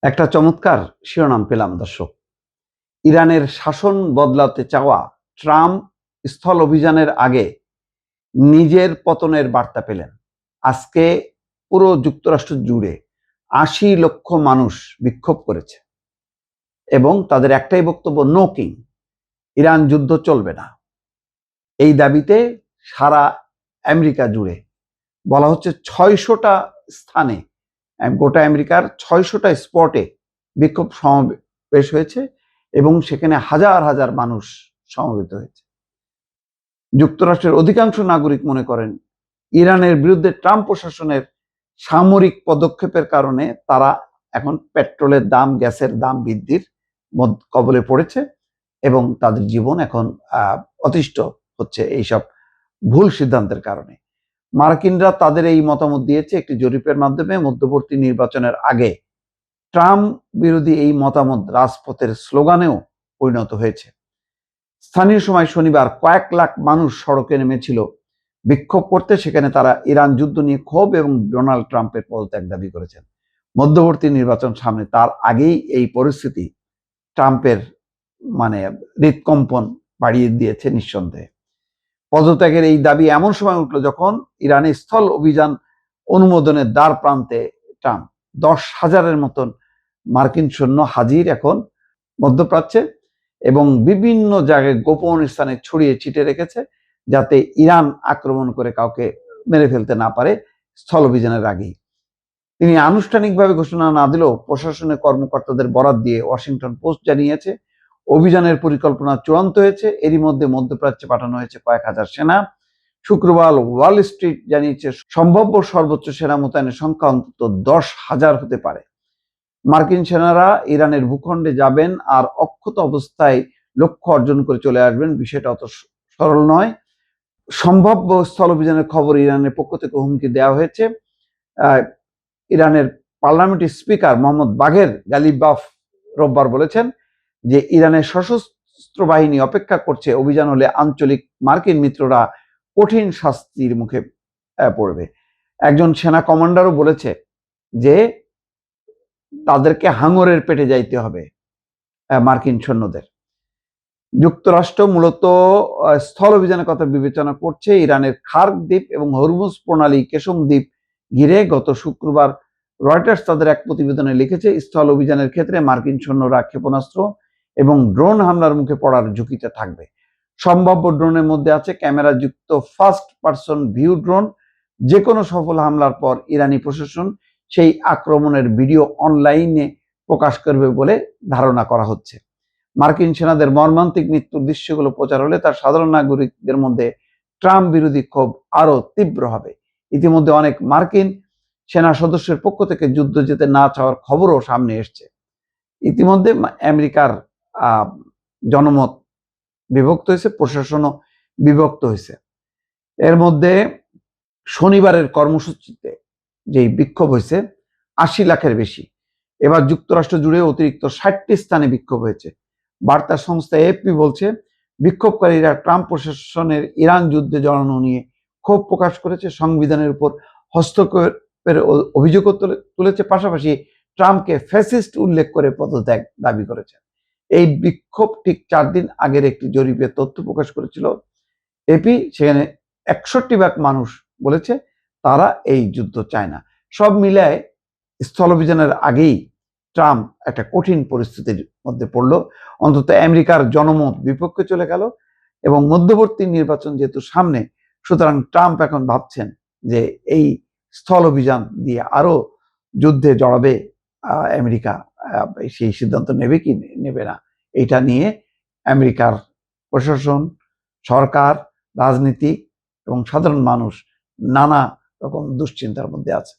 একটা চমৎকার শিরোনাম পেলাম দর্শক। ইরানের শাসন বদলাতে চাওয়া ট্রাম্প স্থল অভিযানের আগে নিজের পতনের বার্তা পেলেন। আজকে পুরো যুক্তরাষ্ট্র জুড়ে ৮০ লক্ষ মানুষ বিক্ষোভ করেছে এবং তাদের একটাই বক্তব্য, নো কিং, ইরান যুদ্ধ চলবে না। এই দাবিতে সারা আমেরিকা জুড়ে বলা হচ্ছে ৬০০টা স্থানে, গোটা আমেরিকার ৬০০টা স্পটে বিক্ষোভ সমাবেশ হয়েছে এবং সেখানে হাজার হাজার মানুষ সমবেত হয়েছে। যুক্তরাষ্ট্রের অধিকাংশ নাগরিক মনে করেন ইরানের বিরুদ্ধে ট্রাম্প প্রশাসনের সামরিক পদক্ষেপের কারণে তারা এখন পেট্রোলের দাম, গ্যাসের দাম বৃদ্ধির কবলে পড়েছে এবং তাদের জীবন এখন অতিষ্ঠ হচ্ছে এইসব ভুল সিদ্ধান্তের কারণে। মার্কিনরা তাদের এই মতামত দিয়েছে একটি জরিপের মাধ্যমে। মধ্যবর্তী নির্বাচনের আগে ট্রাম্প বিরোধী এই মতামত রাজপথের স্লোগানেও পরিণত হয়েছে। স্থানীয় সময় শনিবার কয়েক লাখ মানুষ সড়কে নেমেছিল বিক্ষোভ করতে। সেখানে তারা ইরান যুদ্ধ নিয়ে ক্ষোভ এবং ডোনাল্ড ট্রাম্পের পদত্যাগ দাবি করেছেন। মধ্যবর্তী নির্বাচন সামনে, তার আগেই এই পরিস্থিতি ট্রাম্পের হৃদকম্পন বাড়িয়ে দিয়েছে নিঃসন্দেহে। পদত্যাগের এই দাবি এমন সময় উঠল যখন ইরানে স্থল অভিযান অনুমোদনের দ্বার প্রান্তে ট্রাম্প। 10,000-এর মতন মার্কিন সৈন্য হাজির এখন মধ্যপ্রাচ্যে এবং বিভিন্ন জায়গায় গোপন স্থানে ছড়িয়ে ছিটিয়ে রেখেছে যাতে ইরান আক্রমণ করে কাউকে মেরে ফেলতে না পারে স্থল অভিযানের আগেই। তিনি আনুষ্ঠানিকভাবে ঘোষণা না দিলেও প্রশাসনের কর্মকর্তাদের বরাত দিয়ে ওয়াশিংটন পোস্ট জানিয়েছে অভিযানের পরিকল্পনা চূড়ান্ত হয়েছে। এরই মধ্যে মধ্যপ্রাচ্যে পাঠানো হয়েছে কয়েক হাজার সেনা। শুক্রবার ওয়াল স্ট্রিট জানিয়েছে সম্ভাব্য সর্বোচ্চ সেনা মোতায়েনের সংখ্যা অন্তত 10,000 হতে পারে। মার্কিন সেনারা ইরানের ভূখণ্ডে যাবেন আর অক্ষত অবস্থায় লক্ষ্য অর্জন করে চলে আসবেন, বিষয়টা অত সরল নয়। সম্ভাব্য স্থল অভিযানের খবর ইরানের পক্ষ থেকে হুমকি দেওয়া হয়েছে। ইরানের পার্লামেন্টের স্পিকার মোহাম্মদ বাঘের গালিবাফ রোববার বলেছেন যে ইরানের সশস্ত্র বাহিনী অপেক্ষা করছে, অভিযান হলে আঞ্চলিক মার্কিন মিত্ররা কঠিন শাস্তির মুখে পড়বে। একজন সেনা কমান্ডারও বলেছে যে তাদেরকে হাঙরের পেটে যাইতে হবে মার্কিন সৈন্যদের। যুক্তরাষ্ট্র মূলত স্থল অভিযানের কথা বিবেচনা করছে। ইরানের খার্ক দ্বীপ এবং হরমুজ প্রণালী কেশম দ্বীপ ঘিরে গত শুক্রবার রয়টার্স তাদের এক প্রতিবেদনে লিখেছে স্থল অভিযানের ক্ষেত্রে মার্কিন সৈন্যরা ক্ষেপণাস্ত্র এবং ড্রোন হামলার মুখে পড়ার ঝুঁকিতে থাকবে। সম্ভাব্য ড্রোনের মধ্যে আছে ক্যামেরা যুক্ত ফার্স্ট পার্সন ভিউ ড্রোন। যে কোনো সফল হামলার পর ইরানি প্রশাসন সেই আক্রমণের ভিডিও অনলাইনে প্রকাশ করবে বলে ধারণা করা হচ্ছে। মার্কিন সেনাদের মর্মান্তিক মৃত্যুর দৃশ্যগুলো প্রচার হলে তার সাধারণ নাগরিকদের মধ্যে ট্রাম্প বিরোধী ক্ষোভ আরো তীব্র হবে। ইতিমধ্যে অনেক মার্কিন সেনা সদস্যের পক্ষ থেকে যুদ্ধ যেতে না চাওয়ার খবরও সামনে এসছে। ইতিমধ্যে আমেরিকার জনমত বিভক্ত হয়েছে, প্রশাসনও বিভক্ত হয়েছে। এর মধ্যে শনিবারের কর্মসূচিতে যেই বিক্ষোভ হয়েছে ৮০ লাখের বেশি। এবার যুক্তরাষ্ট্র জুড়ে অতিরিক্ত ৬০টি স্থানে বিক্ষোভ হয়েছে। বার্তা সংস্থা এএফপি বলছে বিক্ষোভকারীরা ট্রাম্প প্রশাসনের ইরান যুদ্ধে জড়ানো নিয়ে ক্ষোভ প্রকাশ করেছে, সংবিধানের উপর হস্তক্ষেপের অভিযোগ তুলেছে, পাশাপাশি ট্রাম্পকে ফ্যাসিস্ট উল্লেখ করে পদত্যাগ দাবি করেছে। এই বিক্ষোভ ঠিক 4 দিন আগের একটি জরিপের তথ্য প্রকাশ করেছিল এপি। সেখানে 61% মানুষ বলেছে তারা এই যুদ্ধ চায় না। সব মিলায় স্থল অভিযানের আগেই ট্রাম্প একটা কঠিন পরিস্থিতির মধ্যে পড়লো। অন্তত আমেরিকার জনমত বিপক্ষে চলে গেল এবং মধ্যবর্তী নির্বাচন যেহেতু সামনে, সুতরাং ট্রাম্প এখন ভাবছেন যে এই স্থল অভিযান দিয়ে আরো যুদ্ধে জড়াবে আমেরিকা। সেই সিদ্ধান্ত নেবে কি নেবে না, এটা নিয়ে আমেরিকার প্রশাসন, সরকার, রাজনীতি এবং সাধারণ মানুষ নানা রকম দুশ্চিন্তার মধ্যে আছে।